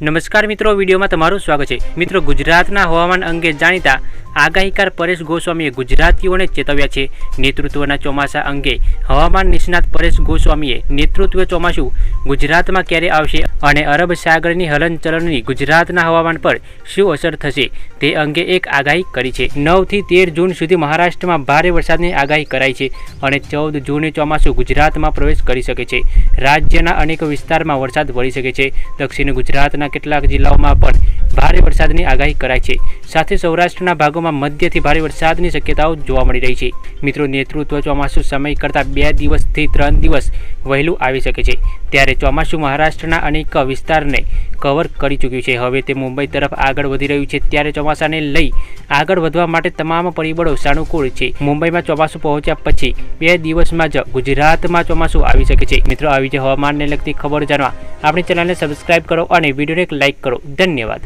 નમસ્કાર મિત્રો, વિડીયોમાં તમારું સ્વાગત છે। મિત્રો, ગુજરાતના હવામાન અંગે જાણીતા આગાહીકાર પરેશ ગોસ્વામીએ ગુજરાતીઓને ચેતવ્યા છે। નેતૃત્વના ચોમાસા અંગે હવામાન નિષ્ણાત પરેશ ગોસ્વામીએ નેતૃત્વ ચોમાસું ગુજરાતમાં ક્યારે આવશે અને અરબ સાગરની હલનચલનની ગુજરાતના હવામાન પર શું અસર થશે તે અંગે એક આગાહી કરી છે। 9 થી 13 જૂન સુધી મહારાષ્ટ્રમાં ભારે વરસાદની આગાહી કરાઈ છે અને 14 જૂને ચોમાસું ગુજરાતમાં પ્રવેશ કરી શકે છે। રાજ્યના અનેક વિસ્તારમાં વરસાદ પડી શકે છે। દક્ષિણ ગુજરાતના કેટલાક જિલ્લાઓમાં પણ ભારે વરસાદની આગાહી કરાઈ છે। સાથે સૌરાષ્ટ્રના ભાગોમાં મધ્યથી ભારે વરસાદની શક્યતાઓ જોવા મળી રહી છે। મિત્રો, નેતૃત્વ ચોમાસું સમય કરતાં 2 દિવસથી 3 દિવસ વહેલું આવી શકે છે, ત્યારે ચોમાસું મહારાષ્ટ્રના અનેક વિસ્તારને કવર કરી ચૂક્યું છે। હવે તે મુંબઈ તરફ આગળ વધી રહ્યું છે, ત્યારે ચોમાસાને લઈ આગળ વધવા માટે તમામ પરિબળો સાનુકૂળ છે। મુંબઈમાં ચોમાસું પહોંચ્યા પછી 2 દિવસમાં જ ગુજરાતમાં ચોમાસું આવી શકે છે। મિત્રો, આવી જ હવામાનને લગતી ખબર જાણવા આપણી ચેનલને સબસ્ક્રાઇબ કરો અને વિડીયોને એક લાઇક કરો। ધન્યવાદ।